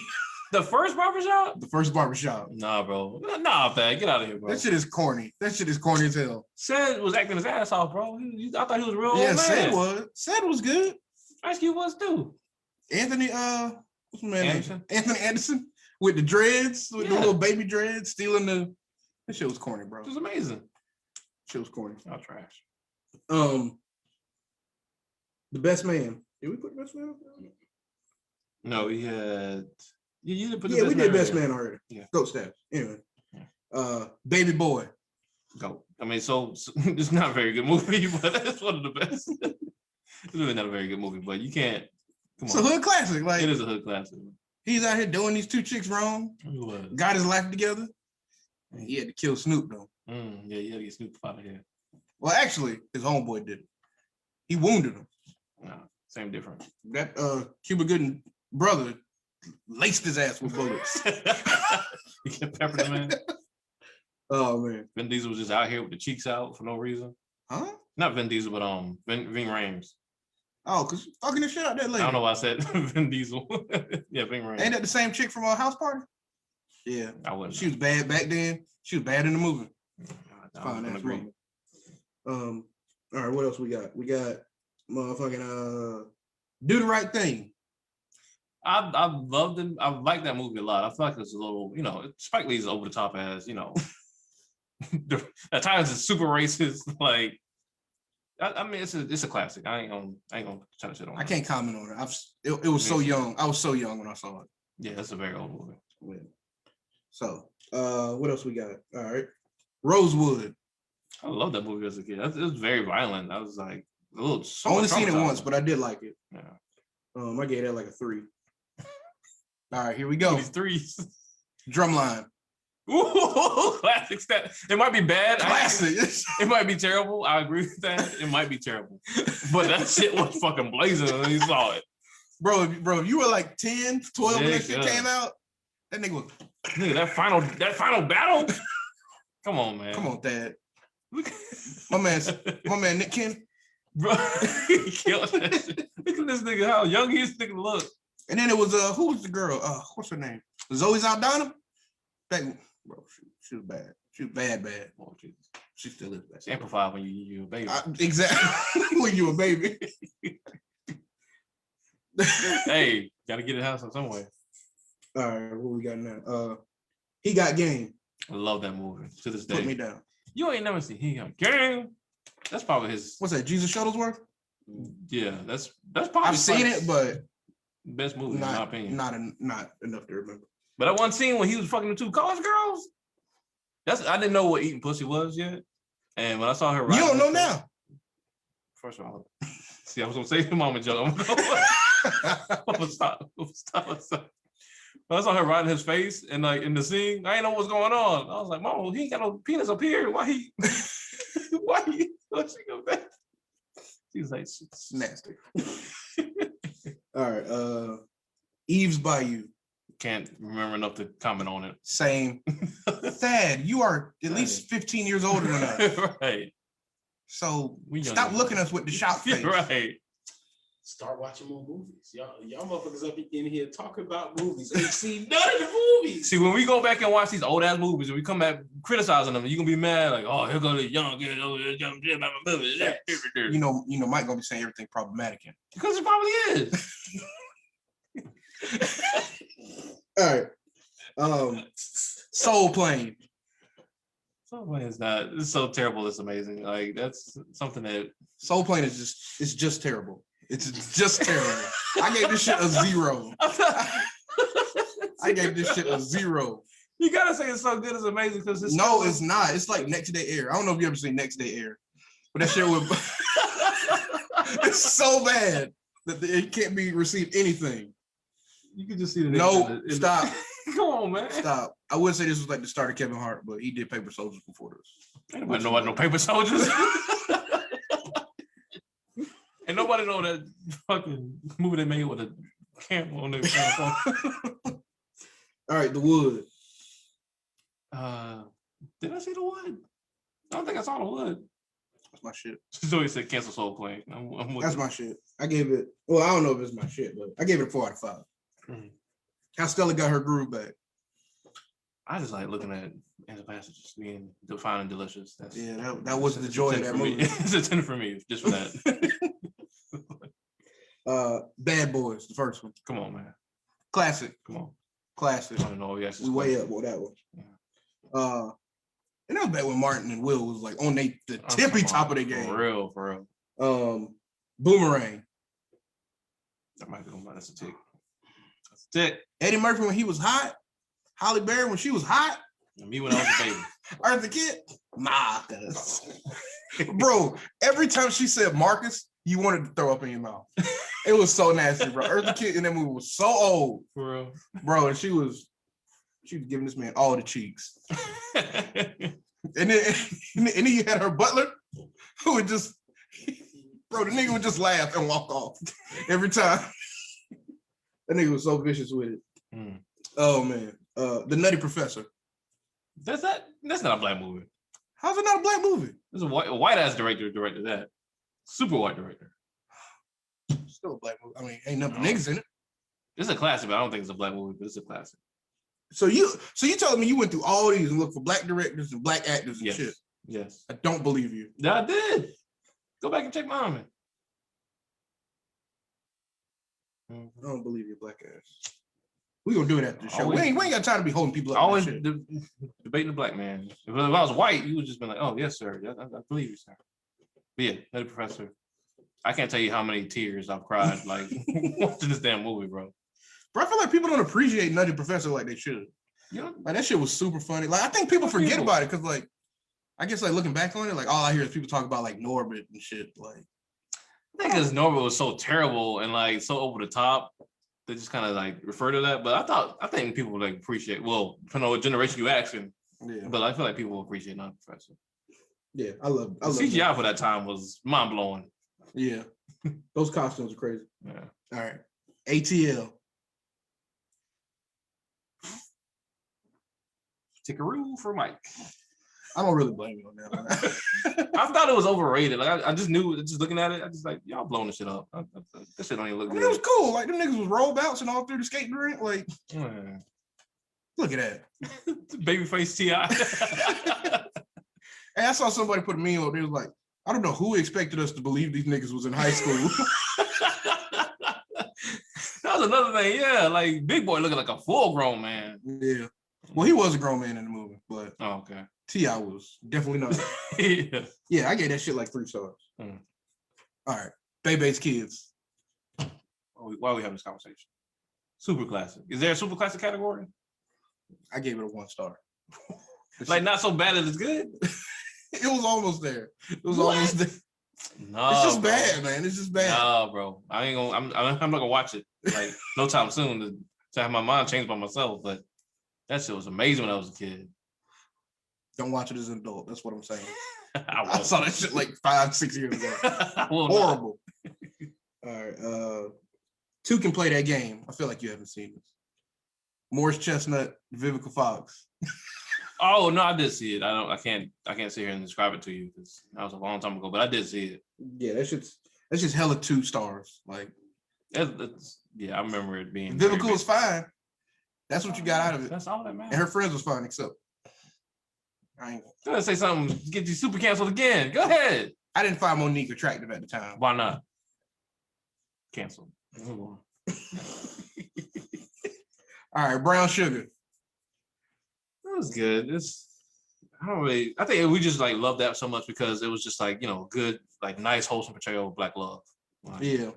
The first barbershop? The first barbershop. Nah, bro. Nah, fag. Get out of here, bro. That shit is corny. That shit is corny as hell. Sid was acting his ass off, bro. I thought he was a real old man. Sid was good. Ice Cube was too. Anthony, what's my man Anderson? name? Anthony Anderson with the dreads, with the little baby dreads, stealing the. That shit was corny, bro. It was amazing. Shit was corny. Y'all trash. The Best Man. Did we put Best Man? No, we had. You didn't put the Yeah, best we did man Best already. Man already. Yeah. GOAT status. Anyway. Yeah. Baby Boy. Go. I mean, so it's not a very good movie, but it's one of the best. It's really not a very good movie, but you can't. Come It's on. a hood classic. Like It is a hood classic. he's out here doing these 2 chicks wrong. He was. Got his life together. And he had to kill Snoop though. Yeah, you gotta get Snoop out of here. Well, actually, his homeboy did it. He wounded him. No, same difference. That Cuba Gooding brother laced his ass with bullets. You get peppered him in. Oh man. Vin Diesel was just out here with the cheeks out for no reason. Huh? Not Vin Diesel, but Ving Rhames. Oh, cause you fucking the shit out that I lady. don't know why I said Vin Diesel. Yeah, Ving Rhames. Ain't that the same chick from House Party? Yeah, I wouldn't. she was bad back then. She was bad in the movie. I Fine, wouldn't that's agree. wrong. All right, what else we got? We got motherfucking Do the Right Thing. I loved it. I like that movie a lot. I feel like it's a little, Spike Lee's over the top as, at times it's super racist. Like, I mean, it's a classic. I ain't gonna try to shit on it. I can't comment on it. It was so young. I was so young when I saw it. Yeah, it's a very old movie. Yeah. So, what else we got? All right, Rosewood. I love that movie as a kid. It was very violent. I was like a little. I only seen it once, but I did like it. Yeah. I gave that like a 3. All right, here we go. These threes. Drumline. Ooh, classic stat. It might be bad. Classic. It might be terrible. I agree with that. It might be terrible. But that shit was fucking blazing when you saw it. Bro, if you were like 10, 12 when that shit came out, that nigga was. Nigga, that final battle. Come on, man. Come on, Dad. My man Nick Ken. Bro, he killed that shit. Look at this nigga, how young his nigga look. And then it was who was the girl? What's her name? Zoe Saldana? Bro, she was bad. She was bad. Oh, Jesus. She still is bad. She amplified when you a baby. Exactly. When you a baby. Hey, gotta get it out some way. All right, what we got now? He Got Game. I love that movie to this day. Put me down. You ain't never seen He Got Game. That's probably his. What's that? Jesus Shuttlesworth? Yeah, that's probably. I've seen it, but best movie in my opinion. Not enough to remember. But that one scene when he was fucking the 2 college girls. I didn't know what eating pussy was yet, and when I saw her, You don't know now. First of all, see, I was gonna say the mama joke. I'm gonna stop. When I saw her riding his face and like in the scene, I didn't know what was going on. I was like, "Mom, he ain't got no penis up here. Why he? What's she go back?" She was like, "It's nasty." All right, Eve's Bayou. Can't remember enough to comment on it. Same. Thad, you are at least 15 years older than us. Right. So stop looking at us with the shock face. Right. Start watching more movies. Y'all motherfuckers up in here talking about movies. Ain't seen none of the movies. See, when we go back and watch these old ass movies and we come back criticizing them, you're gonna be mad, like, oh, here go the young kid over there about my movies. You know, Mike gonna be saying everything problematic in. Because it probably is. All right. Soul Plane. Soul Plane is not. It's so terrible. It's amazing. Like that's something that Soul Plane is just terrible. It's just terrible. I gave this shit a 0. I gave this shit a 0. You gotta say it's so good. It's amazing because it's no, it's not. It's like Next Day Air. I don't know if you ever seen Next Day Air, but that shit was. It's so bad that it can't be received anything. You can just see the no. Stop. Come on, man. Stop. I would say this was like the start of Kevin Hart, but he did Paper Soldiers before this. Ain't nobody know about no Paper Soldiers. And nobody know that fucking movie they made with a camera on their phone. All right, The Wood. Did I see The Wood? I don't think I saw The Wood. That's my shit. So he said cancel Soul Plane. That's my shit. I gave it. Well, I don't know if it's my shit, but I gave it a 4 out of 5. How Stella got her groove back. I just like looking at the passages being fine and delicious. That was the joy of that movie. It's a 10 for me, just for that. Bad Boys, the first one. Come on, man. Classic. Come on. Classic. I don't know. Yes, we way up on that one. Yeah. And that was back when Martin and Will was like on the tippy top of the game. For real. Boomerang. That might be that's a tick. That's a tick. Eddie Murphy when he was hot. Halle Berry when she was hot. And me when I was a baby. Eartha Kitt? Nah. Bro, every time she said Marcus, you wanted to throw up in your mouth. It was so nasty, bro. Eartha Kitt in that movie was so old. For real. Bro, and she was giving this man all the cheeks. and then you had her butler who would just, bro, the nigga would just laugh and walk off every time. That nigga was so vicious with it. Oh man. The Nutty Professor. That's not a black movie. How's it not a black movie? There's a white ass director directed that. Super white director. still a black movie. I mean, ain't nothing niggas in it. It's a classic, but I don't think it's a black movie, but it's a classic. So you telling me you went through all these and looked for black directors and black actors and shit? Yes. I don't believe you. Yeah, I did. Go back and check my army. I don't believe you, black ass. We gonna do it after the show. Always, we ain't got time to be holding people up. Always debating the black man. If I was white, you would just been like, "Oh yes, sir. Yeah, I believe you, sir." But yeah, Nutty Professor. I can't tell you how many tears I've cried like watching this damn movie, bro. Bro, I feel like people don't appreciate Nutty Professor like they should. Yeah, like that shit was super funny. Like I think people forget about it because like I guess like looking back on it, like all I hear is people talk about like Norbit and shit. Like I think because Norbit was so terrible and like so over the top, they just kind of like refer to that. But I think people would like appreciate. Well, depending on what generation you asking. Yeah. But I feel like people will appreciate Nutty Professor. Yeah, I love CGI that. for that time was mind blowing. Yeah, those costumes are crazy. Yeah. All right, ATL. Tickaroo for Mike. I don't really blame you on that. I thought it was overrated. Like I just knew, just looking at it, I just like y'all blowing this shit up. This shit don't even look good. It was cool. Like them niggas was roll bouncing all through the skating rink. Like, look at that. Babyface T.I. Hey, I saw somebody put a meme up. They was like, I don't know who expected us to believe these niggas was in high school. That was another thing. Yeah, like Big Boy looking like a full grown man. Yeah. Well, he was a grown man in the movie, but okay. T.I. was definitely not. Yeah, I gave that shit like 3 stars. All right. Bebe's Kids. Why are we having this conversation? Super classic. Is there a super classic category? I gave it a 1 star. Like not so bad that it's good? It was almost there. It was almost there. No, it's just bad, man. It's just bad. No, bro. I ain't gonna. I'm not gonna watch it. Like no time soon to have my mind changed by myself. But that shit was amazing when I was a kid. Don't watch it as an adult. That's what I'm saying. I saw that shit like 5-6 years ago. Horrible. All right. 2 can play that game. I feel like you haven't seen this. Morris Chestnut, Vivica Fox. Oh no, I did see it. I can't sit here and describe it to you because that was a long time ago, but I did see it. Yeah, that's just hella 2 stars. Like yeah, I remember it being Vivica was fine. That's what you got out of it. That's all that matters. And her friends was fine, except I ain't gonna say something, get you super canceled again. Go ahead. I didn't find Monique attractive at the time. Why not? Canceled. All right, Brown Sugar. That was good. I think we just like loved that so much because it was just like, good, like nice, wholesome portrayal of Black love. Like, yeah.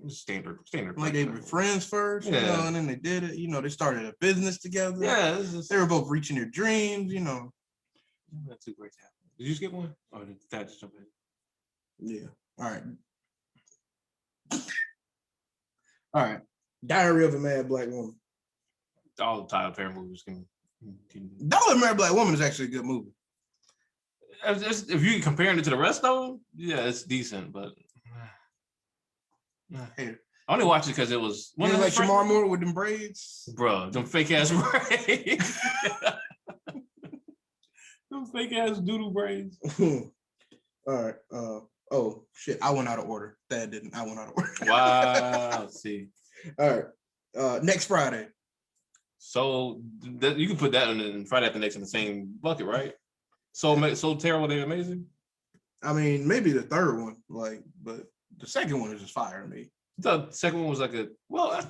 Standard. Like they were friends first, and then they did it. They started a business together. Yeah. They were both reaching their dreams, That's too great to happen. Did you just get one? Or did that just jump in? Yeah. All right. Diary of a Mad Black Woman. All the Tyler Perry movies can Diary of a Mad Black Woman is actually a good movie. If you comparing it to the rest of them, yeah, it's decent, but I only watched it because it was one of like Shamar Moore with them braids, bro. Them fake ass braids, them fake ass doodle braids. All right. Oh shit! I went out of order. That didn't. I went out of order. Wow. Let's see. All right. Next Friday. So you can put that in Friday After Next in the same bucket, right? So terrible, they amazing. I mean, maybe the third one, but the second one is just fire to me. The second one was like it was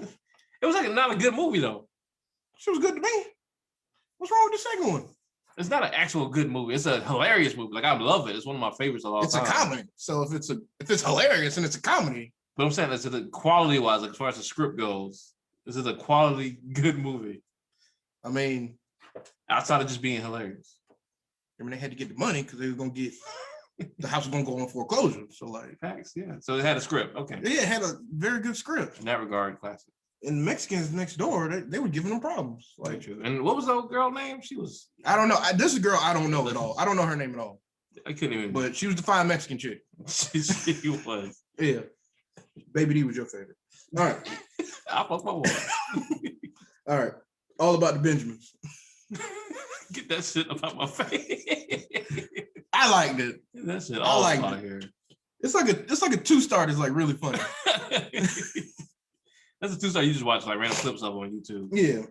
like not a good movie though. She was good to me. What's wrong with the second one? It's not an actual good movie. It's a hilarious movie. Like I love it. It's one of my favorites of all time. It's a comedy. So if it's hilarious and it's a comedy. But I'm saying that's the quality wise, like as far as the script goes, this is a quality good movie. I mean, outside of just being hilarious. I mean, they had to get the money because they were gonna get the house was gonna go on foreclosure. So like facts, yeah. So it had a script. Okay. Yeah, it had a very good script. In that regard, classic. And the Mexicans next door, they were giving them problems. Like, true. And what was the old girl name? She was. I don't know. This is a girl I don't know at all. I don't know her name at all. I couldn't even. But she was the fine Mexican chick. She was. Yeah. Baby D was your favorite. All right. I fuck my boy. All right. All About the Benjamins. Get that shit about my face. I liked it. That shit I liked out it. here. It's like a 2-star. It's like really funny. That's a 2-star. You just watch like random clips of on YouTube. Yeah.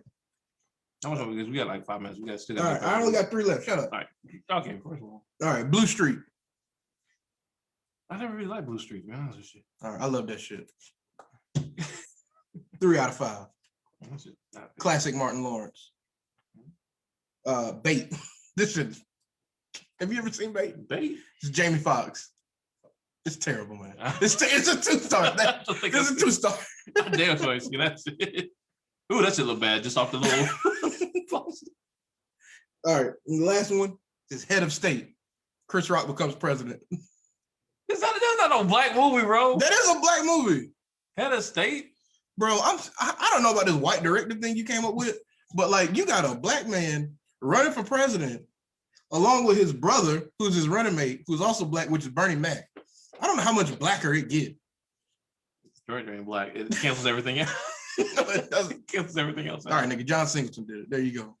How much? Because we got like 5 minutes. We got still. All right. I only got 3 left. Shut up. All right. Okay. First of all. All right. Blue Street. I never really liked Blue Street, to be honest with you. All right. I love that shit. 3 out of 5. Classic Martin Lawrence. Bait. This shit. Have you ever seen Bait? Bait? It's Jamie Foxx. It's terrible, man. It's a 2-star. It's a 2-star. Damn choice. That's it. Ooh, that shit look bad just off the little. All right. And the last one is Head of State. Chris Rock becomes president. That's not no black movie, bro. That is a black movie. Head of State? Bro, I don't know about this white director thing you came up with, but like you got a black man running for president along with his brother, who's his running mate, who's also black, which is Bernie Mac. I don't know how much blacker it get. Georgia ain't black. It cancels everything out. No, it doesn't. It cancels everything else out. All right, nigga, John Singleton did it. There you go.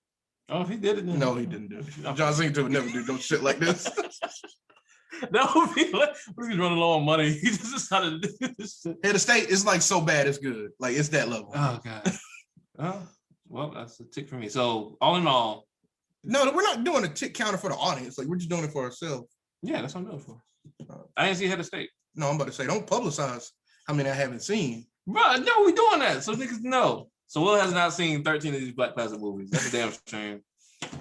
Oh, he did it? Then. No, he didn't do it. John Singleton would never do no shit like this. That would be like, what if he's running low on money? He just decided to do this shit. Head of State is like so bad it's good. Like it's that level. Oh, God. Oh, well, that's a tick for me. So, all in all. No, we're not doing a tick counter for the audience. Like we're just doing it for ourselves. Yeah, that's what I'm doing for. I didn't see Head of State. No, I'm about to say, don't publicize how many I haven't seen. Bro, no, we're doing that. So niggas know. So Will has not seen 13 of these Black Panther movies. That's a damn shame.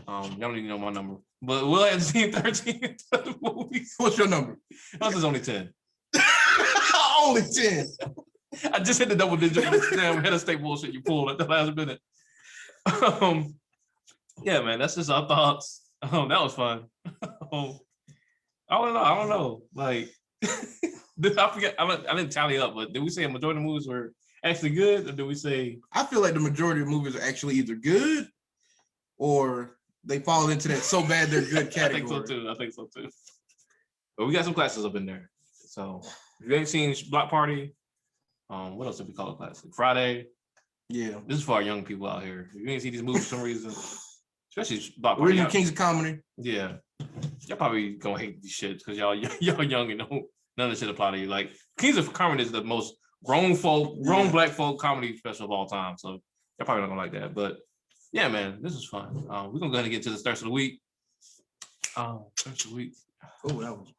Y'all don't even know my number. But Will hasn't seen 13 of the movies. What's your number? This is only 10. Only 10. I just hit the double digit with this damn Head of State bullshit you pulled at the last minute. Yeah, man, that's just our thoughts. That was fun. I don't know. Like, I forget. I didn't tally up, but did we say a majority of movies were actually good, or did we say? I feel like the majority of movies are actually either good or they fall into that so bad they're good category. I think so too. But we got some classes up in there. So if you ain't seen Block Party, what else did we call it? Classic Friday. Yeah, this is for our young people out here. If you ain't see these movies for some reason, especially Block Party. We're Kings of Comedy. Yeah, y'all probably gonna hate these shit because y'all young and none of this shit apply to you. Like Kings of Comedy is the most grown black folk comedy special of all time. So y'all probably not gonna like that. But yeah, man, this is fun. We're gonna go ahead and get to the starts of the week. Starts of the week. Oh, that was.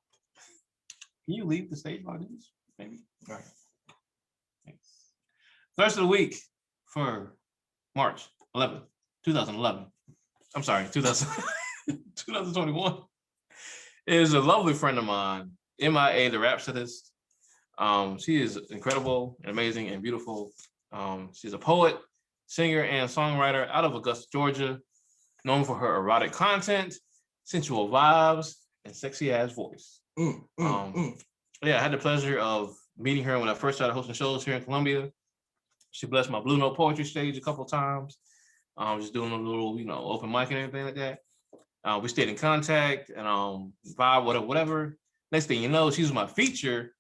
Can you leave the stage like this? Maybe. All right. Thanks. Starts of the week for March 11th, 2011. I'm sorry, 2021. Is a lovely friend of mine, MIA, the Rhapsodist. She is incredible, and amazing, and beautiful. She's a poet, singer, and songwriter out of Augusta, Georgia, known for her erotic content, sensual vibes, and sexy ass voice. Yeah, I had the pleasure of meeting her when I first started hosting shows here in Columbia. She blessed my Blue Note poetry stage a couple of times. Just doing a little, open mic and everything like that. We stayed in contact and vibe, whatever. Next thing you know, she was my feature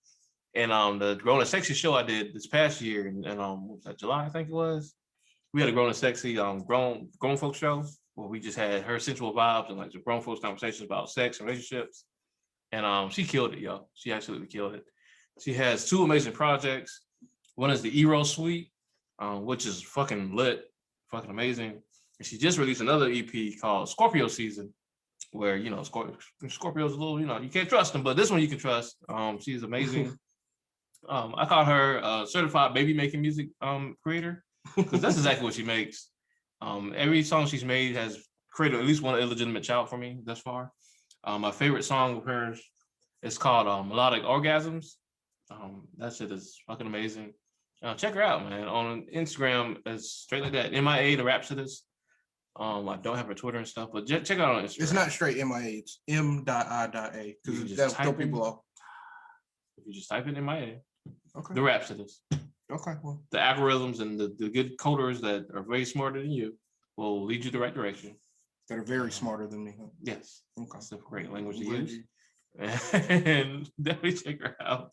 in the Grown and Sexy show I did this past year, and what was that, July, I think it was. We had a Grown and Sexy grown folks show where we just had her sensual vibes and like the grown folks conversations about sex and relationships. And she killed it, yo. She absolutely killed it. She has 2 amazing projects. One is the Eero Suite, which is fucking lit, fucking amazing. And she just released another EP called Scorpio Season, where, Scorpio's a little, you can't trust them, but this one you can trust. She's amazing. I call her a certified baby making music creator, because that's exactly what she makes. Every song she's made has created at least one illegitimate child for me thus far. My favorite song of hers is called Melodic Orgasms. That shit is fucking amazing. Check her out, man. On Instagram, it's straight like that. MIA, the Rhapsodist. I don't have her Twitter and stuff, but check it out on Instagram. It's not straight MIA, it's M.I.A. Because that's throw people off. If you just type in MIA, okay. The Rhapsodist. Okay, well. The algorithms and the good coders that are way smarter than you will lead you the right direction. That are very smarter than me. Yes. Okay. That's a great language to use. And definitely check her out.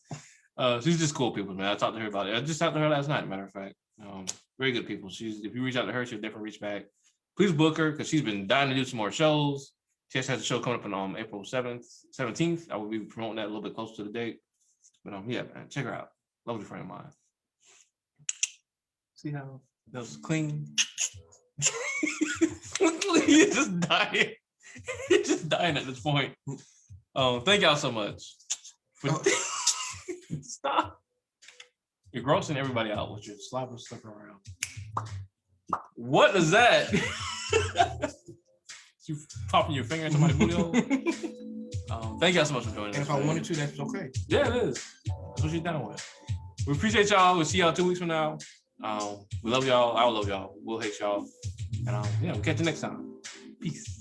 She's just cool people, man. I talked to her about it. I just talked to her last night, matter of fact. Very good people. If you reach out to her, she'll definitely reach back. Please book her because she's been dying to do some more shows. She has a show coming up on April 17th. I will be promoting that a little bit closer to the date. But yeah, man, check her out. Lovely friend of mine. See how that was clean? He's just dying. He's just dying at this point. Thank y'all so much. Stop. You're grossing everybody out with your slobber stuff around. What is that? You popping your finger in somebody's booty hole? Thank y'all so much for joining us. And if I wanted to, that's okay. Yeah, it is. That's what she's down with. We appreciate y'all. We'll see y'all 2 weeks from now. We love y'all. I love y'all. We'll hate y'all. And yeah, we'll catch you next time. Peace.